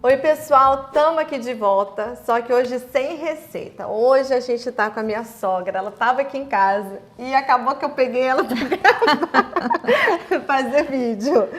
Oi pessoal, estamos aqui de volta, só que hoje sem receita. Hoje a gente tá com a minha sogra, ela estava aqui em casa e acabou que eu peguei ela para fazer vídeo.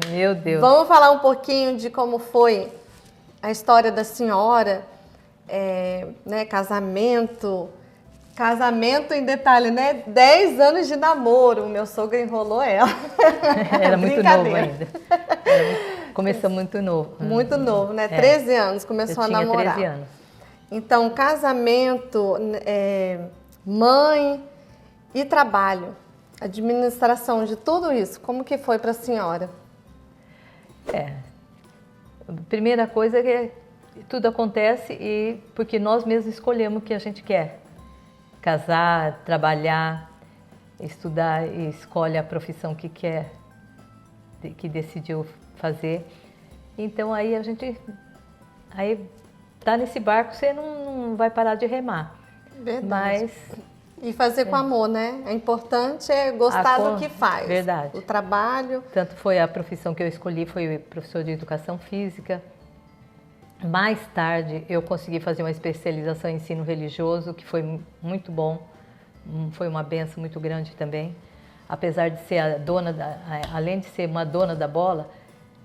Meu Deus. Vamos falar um pouquinho de como foi a história da senhora, né, casamento em detalhe, né? 10 anos de namoro, o meu sogro enrolou ela. Era muito novo ainda. Começou muito novo. Muito novo, né? 13 anos começou a namorar. Eu tinha 13 anos. Então, casamento, mãe e trabalho, administração de tudo isso, como que foi para a senhora? A primeira coisa é que tudo acontece porque nós mesmos escolhemos o que a gente quer. Casar, trabalhar, estudar e escolhe a profissão que quer, que decidiu fazer. Então aí a gente tá nesse barco, você não vai parar de remar. Verdade. Mas e fazer com amor, né? O importante é gostar do que faz. Verdade. O trabalho. Tanto foi a profissão que eu escolhi, foi professor de educação física. Mais tarde eu consegui fazer uma especialização em ensino religioso, que foi muito bom. Foi uma benção muito grande também. Apesar de ser além de ser uma dona da bola,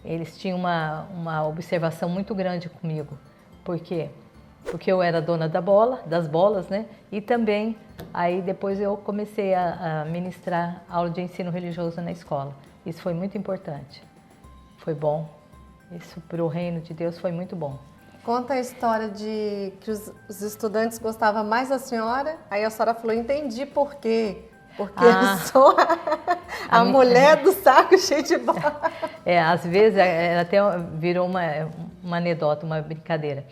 eles tinham uma observação muito grande comigo. Por quê? Porque eu era dona das bolas, né? E também, aí depois eu comecei a ministrar aula de ensino religioso na escola. Isso foi muito importante. Foi bom. Isso para o reino de Deus foi muito bom. Conta a história de que os estudantes gostavam mais da senhora, aí a senhora falou, entendi por quê. Porque eu sou a mulher do saco cheio de bola. Às vezes ela até virou uma anedota, uma brincadeira.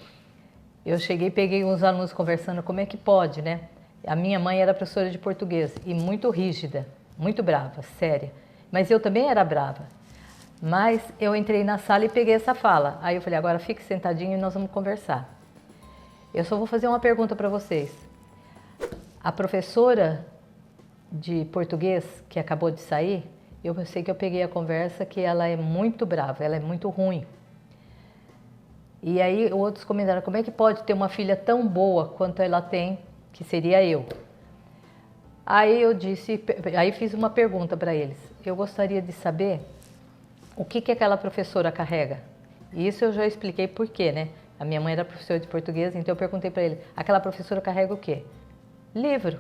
Eu cheguei e peguei uns alunos conversando, como é que pode, né? A minha mãe era professora de português e muito rígida, muito brava, séria. Mas eu também era brava. Mas eu entrei na sala e peguei essa fala. Aí eu falei, agora fique sentadinho e nós vamos conversar. Eu só vou fazer uma pergunta para vocês. A professora de português que acabou de sair, eu sei que eu peguei a conversa que ela é muito brava, ela é muito ruim. E aí outros comentaram, como é que pode ter uma filha tão boa quanto ela tem, que seria eu? Aí aí fiz uma pergunta para eles. Eu gostaria de saber o que aquela professora carrega. E isso eu já expliquei por quê, né? A minha mãe era professora de português, então eu perguntei para ele, aquela professora carrega o quê? Livro.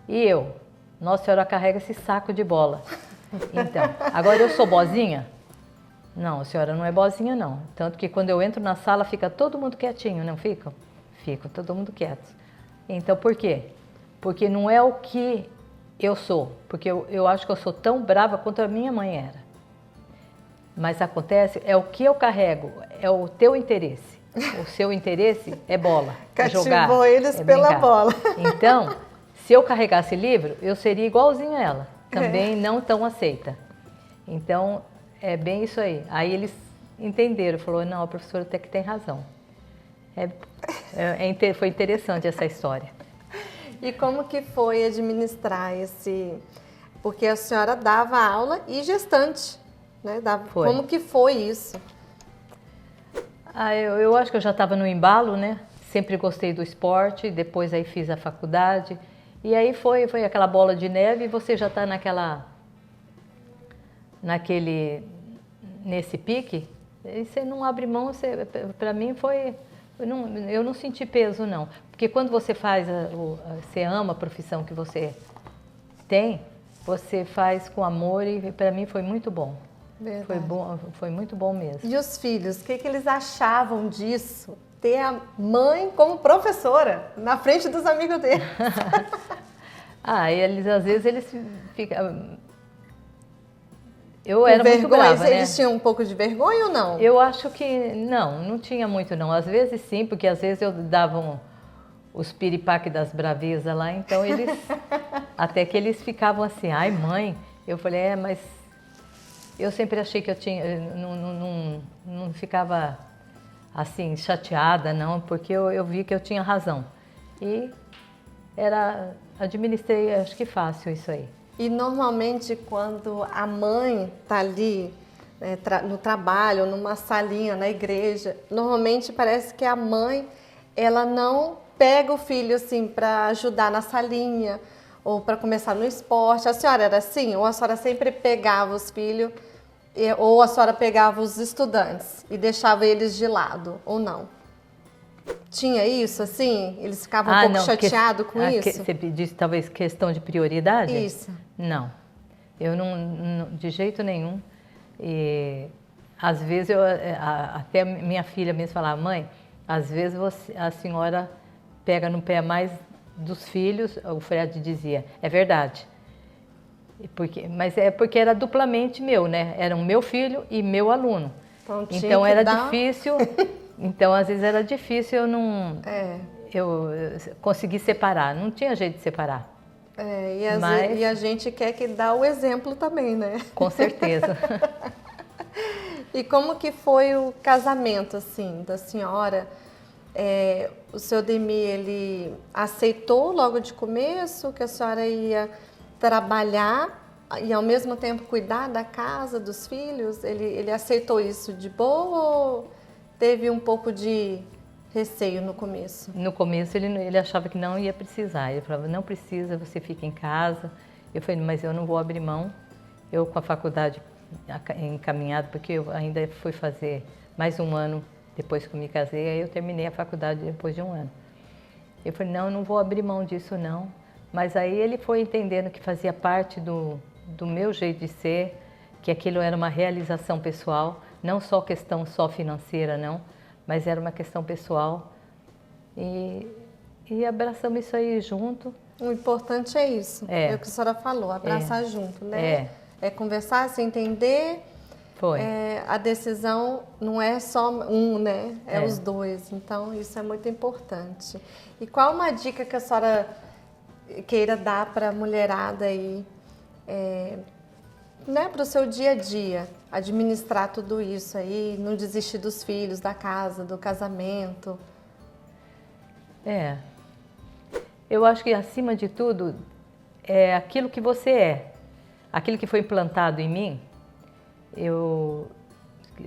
E eu? Nossa senhora, carrega esse saco de bola. Então, agora eu sou bozinha? Não, a senhora não é bozinha, não. Tanto que quando eu entro na sala, fica todo mundo quietinho, não ficam? Ficam todo mundo quieto. Então, por quê? Porque não é o que eu sou. Porque eu acho que eu sou tão brava quanto a minha mãe era. Mas acontece, é o que eu carrego, é o teu interesse. O seu interesse é bola, é jogar. Cativou eles pela bola. Então, se eu carregasse livro, eu seria igualzinha a ela. Também não tão aceita. Então, é bem isso aí. Aí eles entenderam, falou, não, a professora até que tem razão. Foi interessante essa história. E como que foi administrar porque a senhora dava aula e gestante, né? Foi. Como que foi isso? Eu acho que eu já estava no embalo, né? Sempre gostei do esporte, depois aí fiz a faculdade. E aí foi aquela bola de neve e você já está nesse pique, e você não abre mão, para mim eu não senti peso não, porque quando você você ama a profissão que você tem, você faz com amor e para mim foi muito bom. Verdade. Foi bom, foi muito bom mesmo. E os filhos, o que eles achavam disso? Ter a mãe como professora na frente dos amigos deles. Às vezes eles ficam... Eu era muito brava, né? Eles tinham um pouco de vergonha ou não? Eu acho que não tinha muito não. Às vezes sim, porque às vezes eu dava os piripaque das bravezas lá, então até que eles ficavam assim, ai mãe, eu falei, mas eu sempre achei que eu não ficava assim chateada não, porque eu vi que eu tinha razão. E administrei, acho que fácil isso aí. E normalmente quando a mãe tá ali no trabalho, numa salinha, na igreja, normalmente parece que a mãe, ela não pega o filho assim para ajudar na salinha ou para começar no esporte. A senhora era assim? Ou a senhora sempre pegava os filhos, ou a senhora pegava os estudantes e deixava eles de lado, ou não? Tinha isso assim? Eles ficavam um pouco chateados com isso? Você disse talvez questão de prioridade? Isso. Não, eu não de jeito nenhum. E às vezes até minha filha mesmo falava, mãe, às vezes a senhora pega no pé mais dos filhos. O Fred dizia, é verdade. Mas é porque era duplamente meu, né? Era o meu filho e meu aluno. Então era difícil. Então às vezes era difícil eu conseguir separar. Não tinha jeito de separar. E a gente quer que dá o exemplo também, né? Com certeza. E como que foi o casamento, assim, da senhora? O seu Demir, ele aceitou logo de começo que a senhora ia trabalhar e ao mesmo tempo cuidar da casa, dos filhos? Ele aceitou isso de boa ou teve um pouco de receio no começo? No começo ele achava que não ia precisar. Ele falava, não precisa, você fica em casa. Eu falei, mas eu não vou abrir mão. Eu com a faculdade encaminhada, porque eu ainda fui fazer mais um ano depois que eu me casei, aí eu terminei a faculdade depois de um ano. Eu falei, não, eu não vou abrir mão disso não. Mas aí ele foi entendendo que fazia parte do meu jeito de ser, que aquilo era uma realização pessoal, não só questão só financeira não, mas era uma questão pessoal. E abraçamos isso aí junto. O importante é isso, é o que a senhora falou, abraçar junto, né? É conversar, se entender. Foi. A decisão não é só um, né? É os dois. Então, isso é muito importante. E qual uma dica que a senhora queira dar para a mulherada aí, né? Para o seu dia a dia, administrar tudo isso aí, não desistir dos filhos, da casa, do casamento? Eu acho que, acima de tudo, é aquilo que você é. Aquilo que foi implantado em mim.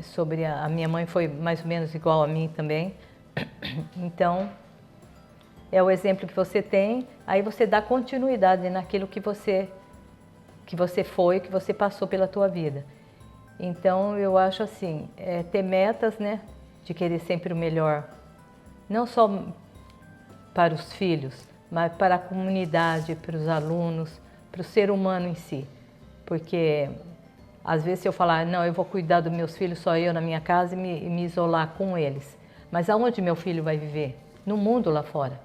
Sobre a minha mãe foi mais ou menos igual a mim também. Então, é o exemplo que você tem, aí você dá continuidade naquilo que você foi, que você passou pela tua vida. Então, eu acho assim, ter metas, né, de querer sempre o melhor, não só para os filhos, mas para a comunidade, para os alunos, para o ser humano em si. Porque às vezes se eu falar, não, eu vou cuidar dos meus filhos só eu na minha casa e me isolar com eles. Mas aonde meu filho vai viver? No mundo lá fora.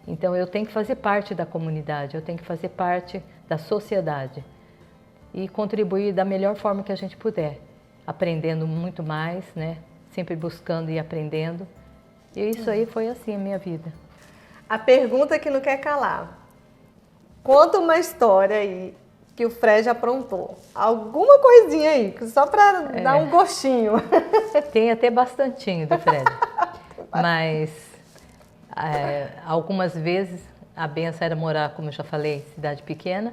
Então eu tenho que fazer parte da comunidade, eu tenho que fazer parte da sociedade. E contribuir da melhor forma que a gente puder. Aprendendo muito mais, né? Sempre buscando e aprendendo. E isso aí foi assim a minha vida. A pergunta que não quer calar. Conta uma história aí que o Fred aprontou. Alguma coisinha aí, só para dar um gostinho. Tem até bastantinho do Fred. Mas algumas vezes a benção era morar, como eu já falei, cidade pequena.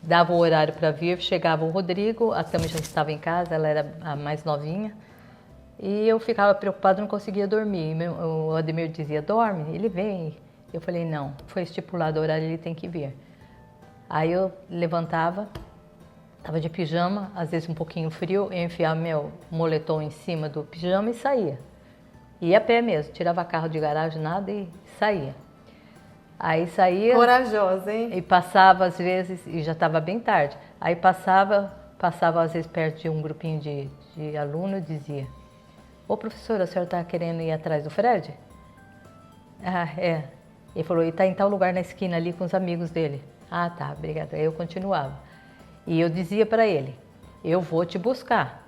Dava o horário para vir, chegava o Rodrigo, a Tami já estava em casa, ela era a mais novinha. E eu ficava preocupada, não conseguia dormir. O Ademir dizia, dorme, ele vem. Eu falei, não, foi estipulado o horário, ele tem que vir. Aí eu levantava, estava de pijama, às vezes um pouquinho frio, eu enfiava meu moletom em cima do pijama e saía. Ia a pé mesmo, tirava carro de garagem, nada e saía. Aí saía... Corajosa, hein? E passava às vezes, e já estava bem tarde, aí passava às vezes perto de um grupinho de alunos e dizia, ô professora, a senhora está querendo ir atrás do Fred? Ah, é. Ele falou, ele está em tal lugar na esquina ali com os amigos dele. Ah, tá, obrigada. Aí eu continuava. E eu dizia para ele, eu vou te buscar.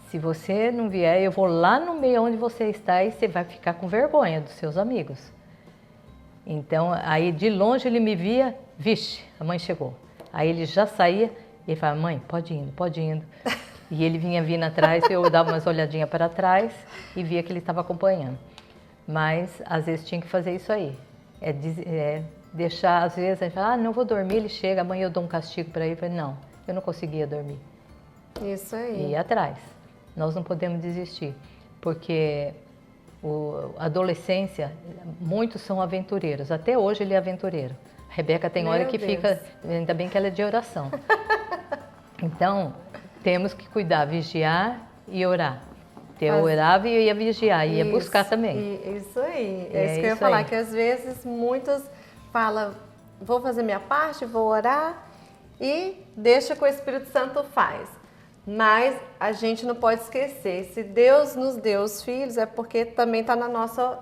Se você não vier, eu vou lá no meio onde você está e você vai ficar com vergonha dos seus amigos. Então, aí de longe ele me via, vixe, a mãe chegou. Aí ele já saía e ele falava, mãe, pode ir indo, pode ir indo. E ele vinha vindo atrás, eu dava umas olhadinhas para trás e via que ele estava acompanhando. Mas, às vezes, tinha que fazer isso aí. Deixar, às vezes, a gente fala, não vou dormir, ele chega, amanhã eu dou um castigo para ele. Eu falei, não, eu não conseguia dormir. Isso aí. E ir atrás. Nós não podemos desistir, porque a adolescência, muitos são aventureiros. Até hoje ele é aventureiro. A Rebeca tem hora que fica, ainda bem que ela é de oração. Então, temos que cuidar, vigiar e orar. Eu orava e ia vigiar, ia buscar também. Isso aí. É isso que eu ia falar, que às vezes muitos falam, vou fazer minha parte, vou orar e deixa que o Espírito Santo faz. Mas a gente não pode esquecer, se Deus nos deu os filhos, é porque também está na nossa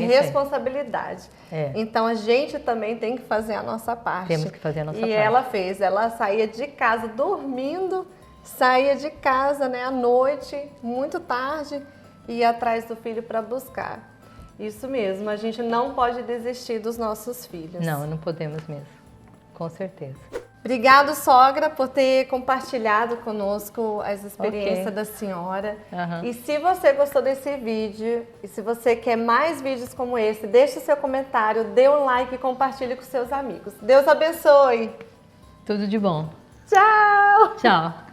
responsabilidade. Então a gente também tem que fazer a nossa parte. Temos que fazer a nossa parte. E ela fez, ela saía de casa dormindo, saía de casa, né, à noite, muito tarde, e ia atrás do filho para buscar. Isso mesmo, a gente não pode desistir dos nossos filhos. Não podemos mesmo, com certeza. Obrigado, sogra, por ter compartilhado conosco as experiências da senhora. E se você gostou desse vídeo, e se você quer mais vídeos como esse, deixe seu comentário, dê um like e compartilhe com seus amigos. Deus abençoe! Tudo de bom. Tchau! Tchau!